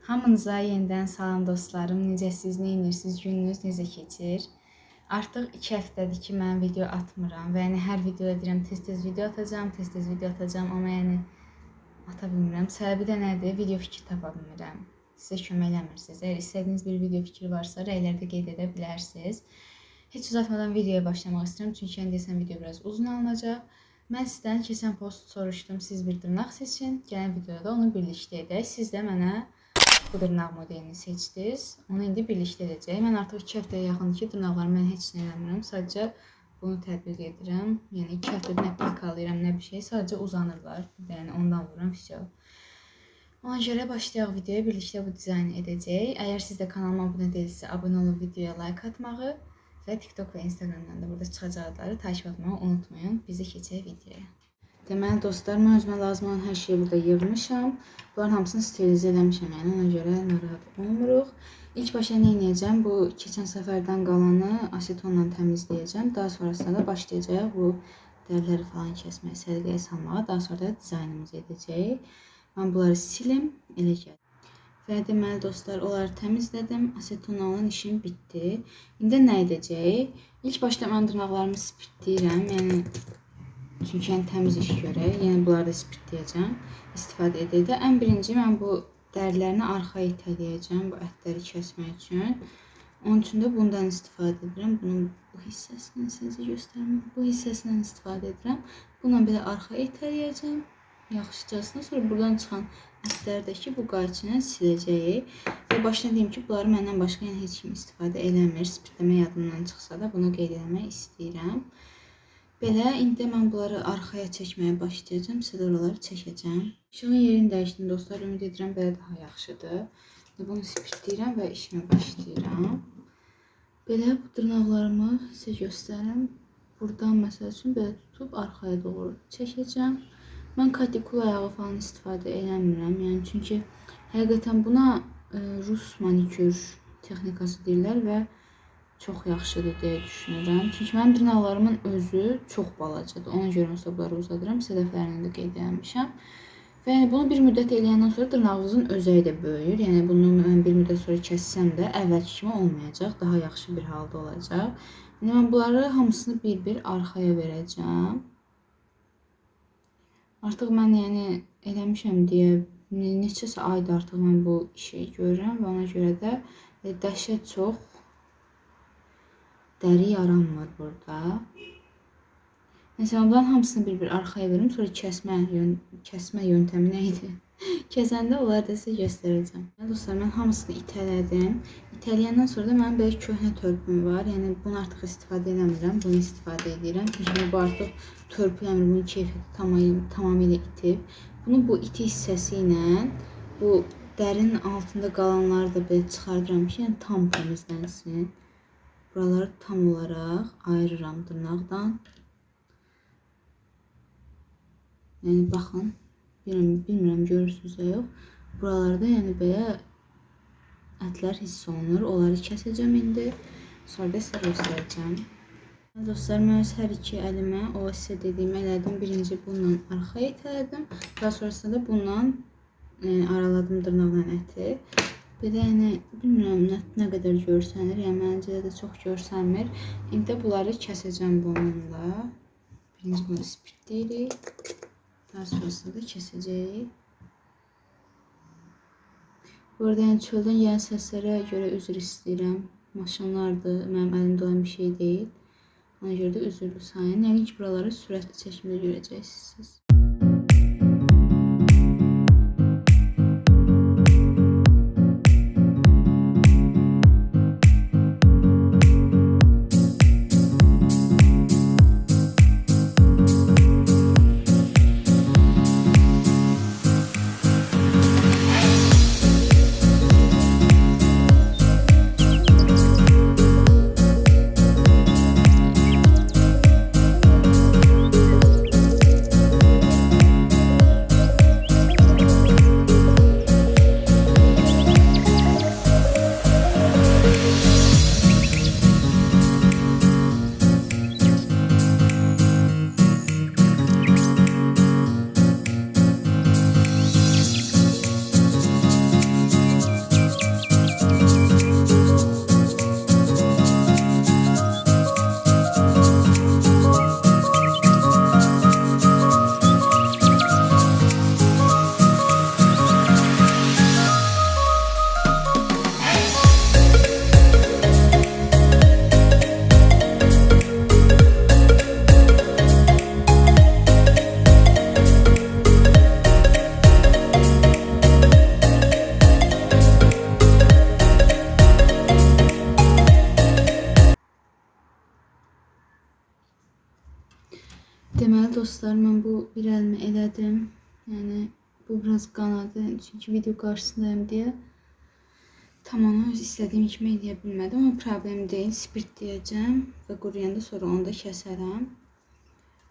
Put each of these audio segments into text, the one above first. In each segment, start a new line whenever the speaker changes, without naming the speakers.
Hamınıza yenidən salam dostlarım. Necəsiz, nə edirsiniz, gününüz necə keçir? Artıq 2 həftədir ki, mən video atmıram və yəni hər video edirəm, tez-tez video atacağam, amma yəni ata bilmirəm. Səbəbi də nədir? Video fikri tapa bilmirəm. Sizə kömək eləmirsiniz. Əgər istədiyiniz bir video fikri varsa, rəylərdə qeyd edə bilərsiniz. Heç uzatmadan videoya başlamaq istəyirəm, çünki yəni deyəsən video biraz uzun alınacaq. Mən sizdən keçən post soruşdum, siz bir dırnaq seçin, gələn videoda onu birlikdə edək. Siz də mənə bu dırnaq modelini seçdiniz. Onu indi birlikdə edəcəyik. Mən artıq 2 həftəyə yaxındır ki, dırnaqlarımı mən heç nə eləmirəm. Sadəcə bunu tətbiq edirəm. Yəni 2 həftədə nə plikalayıram, nə bir şey. Sadəcə uzanırlar. Yəni ondan vururam, vəsiyo. Ona görə başlayaq videoya. Birlikdə bu dizaynı edəcəyik. Əgər siz də kanalıma abunə deyilsə, abunə olub videoya like atmağı və TikTok və Instagramdan da burada çıxacaq adları takip etməyi unutmayın. Biz də keçək videoya. Deməli dostlar, mən özümə lazım olan hər şeyi burada yığmışam. Bunların hamısını sterilizə eləmişəm, yəni ona görə narahat olmuruq. İlk başa nə edəcəm? Bu keçən səfərdən qalanı asetonla təmizləyəcəm. Daha sonrasında da başlayacağıq bu dərləri falan kəsməyə, səliqəyə salmağa. Daha sonra da dizaynımızı edəcəyik. Mən bunları silim, elə gəl. Və deməli dostlar, onları təmizlədim. Asetonla olan işim bitdi. İndi nə edəcəyik? İlk başda mən dırnaqlarımı spirtləyirəm, yəni çünki yəni təmiz iş görək. Yəni bunları da spirtləyəcəm, istifadə edəcək. Ən birinci mən bu dərilərini arxaya itələyəcəm, bu ətləri kəsmək üçün. Onun üçün də bundan istifadə edirəm. Bunun bu hissəsindən sizə göstərməm. Bu hissəsindən istifadə edirəm. Bununla belə arxaya itələyəcəm. Yaxşıcasına. Sonra buradan çıxan ətlərdəki bu qayçını siləcəyik. Və başdan deyim ki, bunları məndən başqa yəni heç kim istifadə eləmir. Spirtləmə yadımdan çıxsa da bunu qeyd etmək istəyirəm. Belə, indi mən bunları arxaya çəkməyə başlayacağım. Sizə oraları çəkəcəm. İşığın yerini dəyişdim dostlar. Ümid edirəm belə daha yaxşıdır. Bunu spirtləyirəm və işimə başlayıram. Belə bu dırnaqlarımı sizə göstərim. Buradan məsəl üçün belə tutub arxaya doğru çəkəcəm. Mən katikul ayağı falan istifadə eləmirəm. Yəni çünki həqiqətən buna Rus manikür texnikası deyirlər və çox yaxşıdır deyə düşünürəm. Çünki mənim dırnaqlarımın özü çox balacadır. Ona görə məsələ bunları uzadıram. Sizə dəfələrində də qeyd etmişəm. Və yəni bunu bir müddət eləyəndən sonra dırnağınızın özəyi də böyüyür. Yəni bunu mən bir müddət sonra kəssəm də əvvəlki kimi olmayacaq. Daha yaxşı bir halda olacaq. Yəni mən bunları hamısını bir-bir arxaya verəcəm. Artıq mən yəni eləmişəm deyə neçəsə ayda artıq mən bu işi görürəm və ona görə də dəhşət çox dəri yaram var burada. Məsələn, bunların hamısını bir-bir arxaya verim. Sonra kəsmə yöntəmi nə idi? Kəsəndə onları da sizə göstərəcəm. Dostlar, mən hamısını itələdim. İtələyəndən sonra da mənim belə köhnə törpüm var. Yəni bunu artıq istifadə eləmirəm. Bunu istifadə edirəm. Çünki bu artıq törpü, yəni bunun keyfiyyəti tamamilə itib. Bunu bu iti hissəsi ilə bu dərinin altında qalanları da belə çıxardıram ki, yəni tam təmizlənsin. Buraları tam olaraq ayırıram dırnaqdan. Yəni baxın, bilmirəm görürsünüz ya yox. Buralarda yəni belə ətlər hiss olunur. Onları kəsəcəm indi. Sonra da sizə göstərəcəm. Dostlar, mən öz hər iki əlimə o sizə dediyimi elədim. Birinci bununla arxaya itələdim. Daha sonrasında da bununla araladım dırnaqla əti. Belə yəni bilmirəm nə qədər görsənir. Yəni məncə də çox görsənmir. İndi bunları kəsəcəm bununla. Birinci bunu spirtləyirik. Daha sonrasında da kəsəcəyik. Bu arada yəni çöldən gələn səslərə görə üzr istəyirəm. Maşınlardır, mənim əlimdə olan bir şey deyil. Ona görə də üzrlü sayın. Yəni ki, buraları sürətli çəkimdə görəcəksiniz. dostlar, mən bu bir əlimə elədim. Yəni bu biraz qanadı, çünki video qarşısındayım deyə tam onu istədiyim kimi eləyə bilmədim, amma problem deyil. Spirt deyəcəm və quruyanda sonra onu da kəsərəm.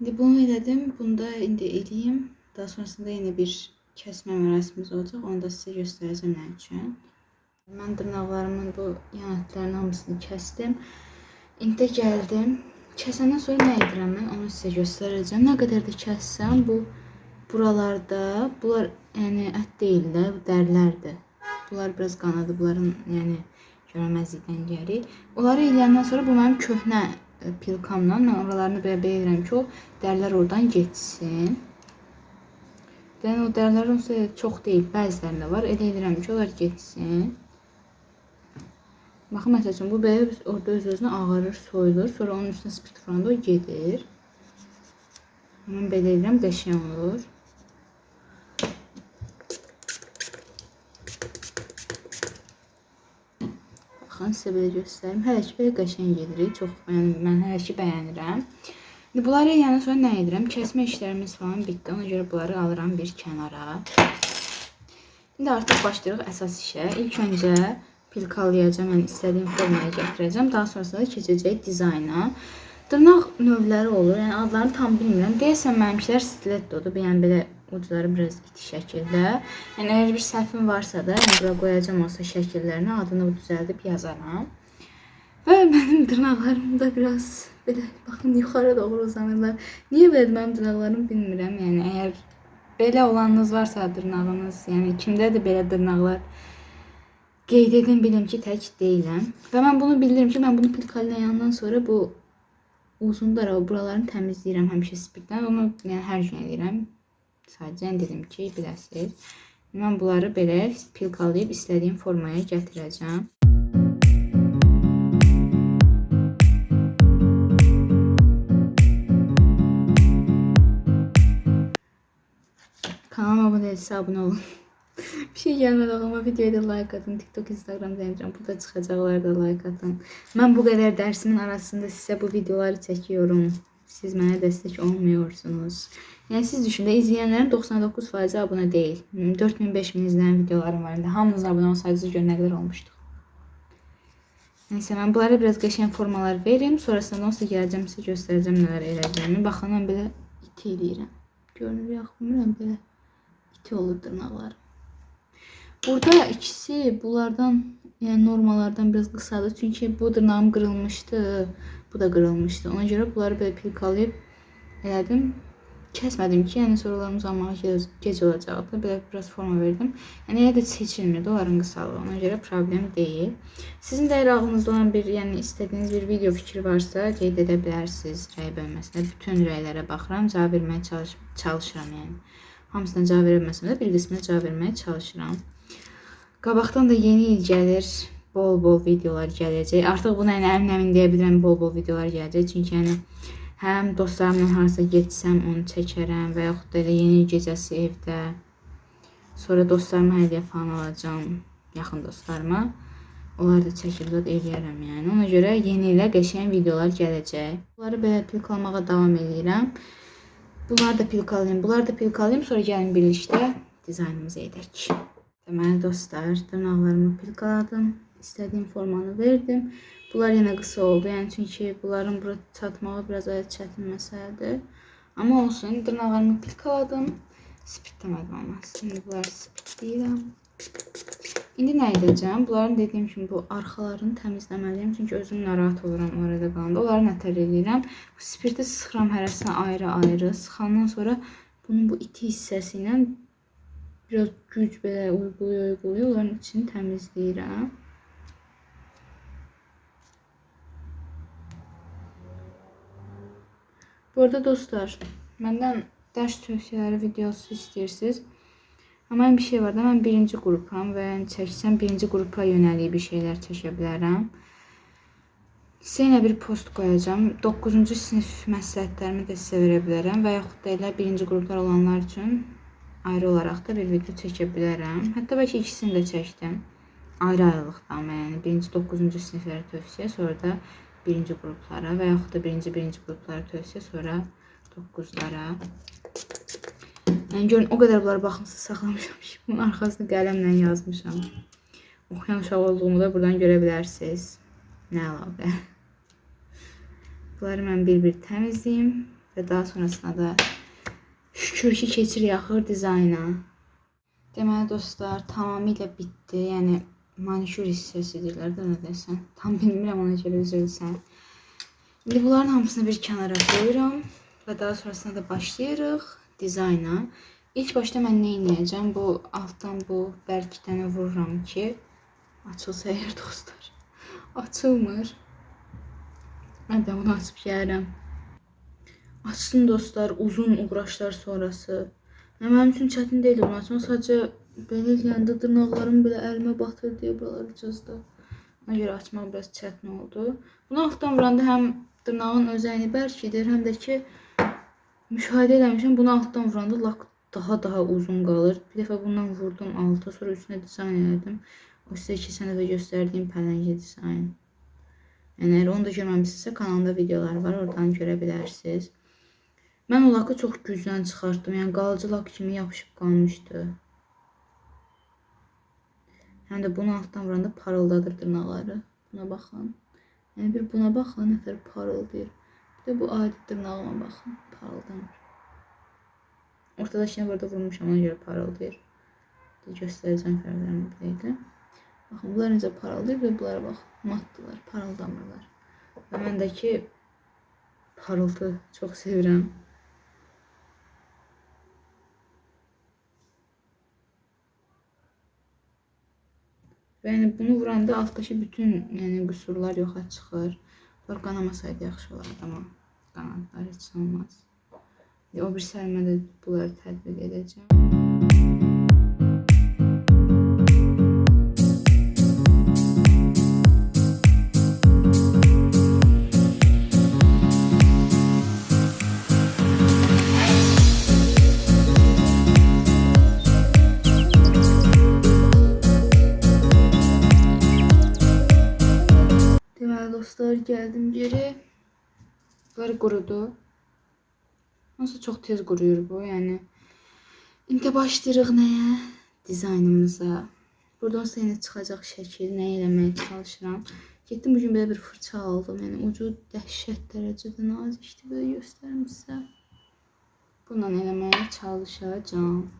İndi bunu elədim, bunu da indi eləyim. Daha sonrasında yenə bir kəsmə mərasimiz olacaq, onu da sizə göstərəcəm nə üçün. Mən dırnaqlarımın bu yanətlərin hamısını kəsdim. İndi də gəldim. Kəsəndən sonra nə edirəm mən, onu sizə göstərəcəm. Nə qədər də kəssəm, bu buralarda, bunlar yəni ət deyil də, bu dərilərdir. Bunlar biraz qanadı, bunların yəni görməzlikdən gəlir. Onları eləyəndən sonra bu mənim köhnə pilkamla mən oralarını belə edirəm ki, o dərilər oradan getsin. Yəni o dərilər olsa çox deyil, bəzilərində var. Elə edirəm ki, onlar getsin. Baxın, məsəl üçün, bu belə orada öz-özünə ağarır, soyulur. Sonra onun üstünə spirt vuranda o gedir. Mən belə edirəm, qəşəng olur. Baxın, sizə belə göstərim. Hələ ki, belə qəşəng gedir. Çox, yəni, mən hələ ki, bəyənirəm. İndi bunları eləyəndən sonra nə edirəm? Kəsmə işlərimiz falan bitdi. Ona görə bunları alıram bir kənara. İndi artıq başlayırıq əsas işə. İlk öncə pilkalayacağım, yəni istədiyim formaya gətirəcəm. Daha sonrasında keçəcək dizayna. Dırnaq növləri olur, yəni adlarını tam bilmirəm. Deyəsən mənimkilər stilettodur, yəni belə ucları biraz iti şəkildə. Yəni əgər bir səhvim varsa da, yəni bura qoyacağım olsa şəkillərini, adını düzəldib yazaram. Və mənim dırnaqlarım da biraz belə, baxın, yuxarı doğru uzanırlar. Niyə belə mənim dırnaqlarımı bilmirəm, yəni əgər belə olanınız varsa dırnağınız, yəni kimdədir belə dırnaqlar, qeyd edin, bilin ki, tək deyiləm. Və mən bunu bildirim ki, mən bunu pilkalayandan sonra bu uzundur, buralarını təmizləyirəm həmişə spirtdən. Onu yəni hər gün edirəm. Sadəcə dedim ki, biləsiniz. Mən bunları belə pilkalayıb istədiyim formaya gətirəcəm. Kanalıma abunə etsə abunə olun. Bir şey gəlmədi ağlıma, videoya da like atın, TikTok, Instagram deyəcəm, burada çıxacaqlar da like atın. Mən bu qədər dərsimin arasında sizə bu videoları çəkiyorum. Siz mənə dəstək olmuyorsunuz. Yəni siz düşünün, izləyənlərin 99% abunə deyil. 4000-5000 izləyən videolarım var. Hamınız abunə olsaydınız gör nə qədər olmuşduq. Neyse, mən bunlara biraz qəşəng formalar verim. Sonrasında olsa gələcəm, sizə göstərəcəm nələr eləyəcəyimi. Baxın, mən belə iti eləyirəm. Görünür, yaxmıram, belə iti olur dırnaqlarım. Burada ikisi bunlardan, yəni normalardan biraz qısadır. Çünki bu dırnağım qırılmışdı, bu da qırılmışdı. Ona görə bunları belə pilkalayıb elədim. Kəsmədim ki, yəni sorularım uzanmağa gec olacaqdı. Belə biraz forma verdim. Yəni elə də seçilmirdi onların qısalığı. Ona görə problem deyil. Sizin də ağlınızda olan bir, yəni istədiyiniz bir video fikri varsa qeyd edə bilərsiniz rəy bölməsində. Bütün rəylərə baxıram, cavab verməyə çalışıram yəni. Hamısına cavab verməsəm də bir qismına cavab verməyə çalışıram. Qabaqdan da yeni il gəlir, bol-bol videolar gələcək. Artıq buna əmin deyə bilirəm, bol-bol videolar gələcək. Çünki yəni həm dostlarımla harasa getsəm onu çəkərəm və yaxud da elə yeni il gecəsi evdə. Sonra dostlarıma hədiyyə falan alacağım, yaxın dostlarıma. Onları da çəkib eləyərəm yəni. Ona görə yeni ilə qəşəng videolar gələcək. Bunları belə pilkalamağa davam edirəm. Bunları da pilkalayayım, sonra gəlin birlikdə dizaynımızı edək. Deməli dostlar, dırnaqlarımı pilkaladım, istədiyim formanı verdim. Bunlar yenə qısa oldu, yəni çünki bunların bura çatmağı biraz çətin məsələdir. Amma olsun, dırnaqlarımı pilkaladım, spirt demədim amma. Şimdi bunları spirtləyirəm. İndi nə edəcəm? Bunların dediyim kimi bu arxalarını təmizləməliyim, çünki özüm narahat oluram orada qalanda. Onları nətər edirəm? Bu spirti sıxıram hərəsinə ayrı-ayrı. Sıxandan sonra bunun bu iti hissəsi ilə biraz güc belə uyguluyor, onların içini təmizləyirəm. Bu arada dostlar, məndən dərs tövsiyələri videosu istəyirsiniz. Amma bir şey var da, mən birinci qrupam və çəksəm birinci qrupa yönəlik bir şeylər çəkə bilərəm. Sizə yenə bir post qoyacağım. 9-cu sinif məsləhətlərimi də sizə verə bilərəm və yaxud da elə birinci qruplar olanlar üçün ayrı olaraq da bir video çəkə bilərəm. Hətta bəlkə ikisini də çəkdim. Ayrı-ayrılıqda, amma yəni birinci 9-cu siniflərə tövsiyə, sonra da birinci qruplara və yaxud da birinci qruplara tövsiyə, sonra 9'lara. Yəni görün, o qədər bunlara baxımsız saxlamışam ki, bunun arxasını qələmlə yazmışam. Oxuyan uşaq olduğumu da buradan görə bilərsiniz. Nə əlavə. Bunları mən bir-bir təmizləyim və daha sonrasında da şükür ki, keçirik axır dizayna. Deməli dostlar, tamamilə bitdi. Yəni manikür hissəsi deyirlər də, nə desən. Tam bilmirəm, ona görə üzr istəyirəm. İndi bunların hamısını bir kənara qoyuram və daha sonrasında da başlayırıq dizayna. İlk başda mən nə edəcəm? Bu altdan bu bərkidəni vururam ki, açılsa əgər dostlar. Açılmır. Mən də bunu açıb gəlirəm. Açsın dostlar, uzun uğraşlar sonrası. Mənim üçün çətin deyil bunu açmaq. Sadəcə belə eləyəndə dırnaqlarım belə əlimə batır deyə buraları cızdı. Ona görə açmaq biraz çətin oldu. Bunu altdan vuranda həm dırnağın özəyini bərkidir, həm də ki müşahidə eləmişəm. Bunu alttan vuranda lak daha uzun qalır. Bir dəfə bundan vurdum alta, sonra üstünə dizayn elədim. O sizə 2 sənədə göstərdiyim pələngi dizayn. Yəni əgər onu da görməmişsinizsə, kanalımda videolar var, oradan görə bilərsiniz. Mən o lakı çox gücdən çıxartdım. Yəni qalıcı lak kimi yapışıb qalmışdı. Həm də bunu altdan vuranda parıldadır dırnaqları. Buna baxın. Yəni bir buna baxın, nətər parıldayır. Bir də bu adi dırnağıma baxın, parıldamır. Ortadakını burada vurmuşam, ona görə parıldayır. Göstərəcəm fərqlərini birlikdə. Baxın, bunlar necə parıldayır və bunlara bax, matdılar, parıldamırlar. Və məndəki parıltı çox sevirəm. Və yəni bunu vuranda altdakı bütün qüsurlar yoxa çıxır. Bunlar qanamasaydı yaxşı olardı, amma qanadılar, heç olmaz. O bir səlmə də bunları tətbiq edəcəm. Dostlar, gəldim geri. Bunlar qurudu. Nasıl çox tez quruyur bu, yəni. İndi başlayırıq nəyə? Dizaynımıza. Buradan sonra yenə çıxacaq şəkil, nə eləməyə çalışıram. Getdim bugün belə bir fırça aldım. Yəni ucu dəhşət dərəcədə nazikdir, belə göstərim sizə. Bundan eləməyə çalışacağım.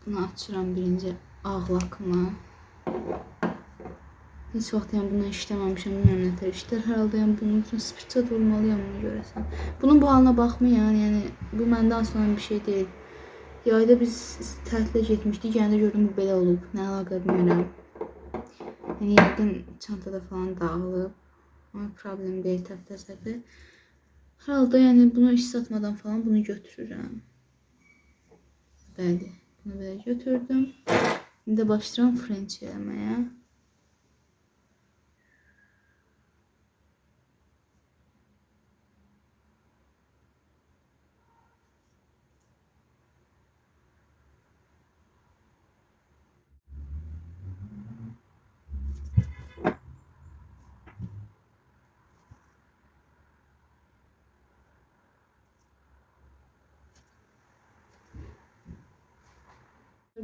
Bunu açıram birinci ağ lakımı. Heç vaxt yəni bundan işləməmişəm, bilmirəm nətər işlər. Hər halda yəni bunun üçün spirçat vurmalıyam onu görəsən. Bunun bu halına baxmayın, yəni bu məndə asılan bir şey deyil. Yayda biz tətilə getmişdik, yəni gördüm bu belə olub. Nə əlaqə bilmirəm. Yəni yəqin çantada falan dağılıb. Amma problem deyil, təptəzədir. Hər halda yəni bunu iş satmadan falan bunu götürürəm. Bəli, bunu belə götürdüm. İndi başlayıram French eləməyə.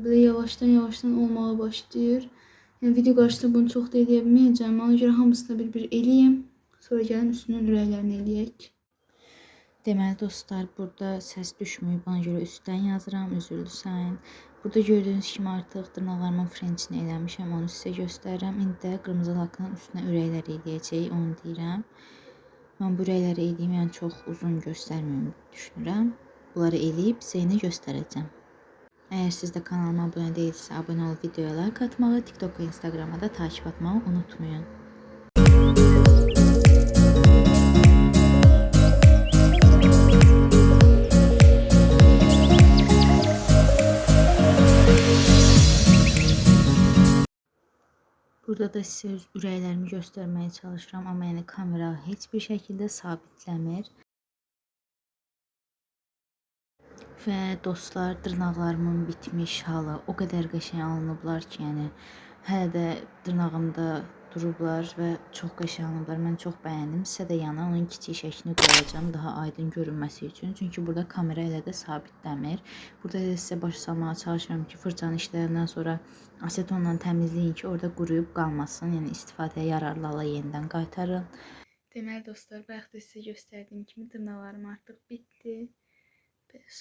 Böyle yavaştan olmağa başlayır. Yəni video qarşısında bunu çox da eləyə bilməyəcəm. Ona görə hamısını bir eləyim. Sonra gəlin üstünün ürəklərini eləyək. Deməli dostlar, burada səs düşməyib. Ona görə üstdən yazıram, üzüldüsən. Burada gördüyünüz kimi artıq dırnaqlarımın frençini eləmişəm. Onu sizə göstərirəm. İndi də qırmızı lakın üstünə ürəklər eləyəcək. Onu deyirəm. Mən bu ürəkləri eləyim, yəni çox uzun göstərməyim düşünürəm. Bunları eləyib sizə yenə göstərəcəm. Əgər siz də kanalıma abunə deyilsə, abunə olub videoya like atmağı, TikTok və Instagram'a da takip atmağı unutmayın. Burada da sizə öz ürəklərimi göstərməyə çalışıram, amma yəni kamera heç bir şəkildə sabitləmir. Və dostlar, dırnaqlarımın bitmiş halı o qədər qəşəng alınıblar ki, yəni hələ də dırnağımda
durublar və çox qəşəngdirlər. Mən çox bəyəndim. Sizə də yana onun kiçik şəklini qoyacağam daha aydın görünməsi üçün. Çünki burada kamera elə də sabitlənmir. Burada da sizə başa salmağa çalışıram ki, fırçanı işləyəndən sonra asetonla təmizləyin ki, orada quruyub qalmasın. Yəni istifadəyə yararlı hala yenidən qaytarın.
Deməli dostlar, bayaq da sizə göstərdiyim kimi dırnaqlarım artıq bitdi.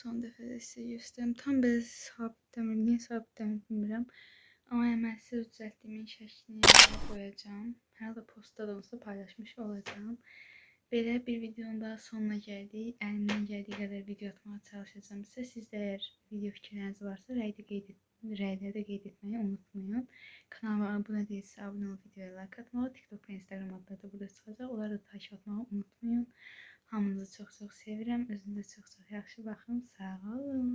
Son dəfə də sizə göstərim. Tam belə sabitlənmir. Niyə sabitlənmir bilmirəm. Amma mən sizə düzəltdiyimin şəklini yerə qoyacağam. Hər halda postda da olsa paylaşmış olacağım. Belə bir videonun daha sonuna gəldik. Əlimdən gəldiyi qədər video atmağa çalışacağım. Siz də əgər video fikirləriniz varsa rəylərdə qeyd etməyi unutmayın. Kanalıma abunə değilsə abunə olub videoya like atmağı, TikTok və Instagram adları da burada çıxacaq. Onları da takip etməyi unutmayın. Hamınızı çox-çox sevirəm. Özünüzə çox-çox yaxşı baxın. Sağ olun.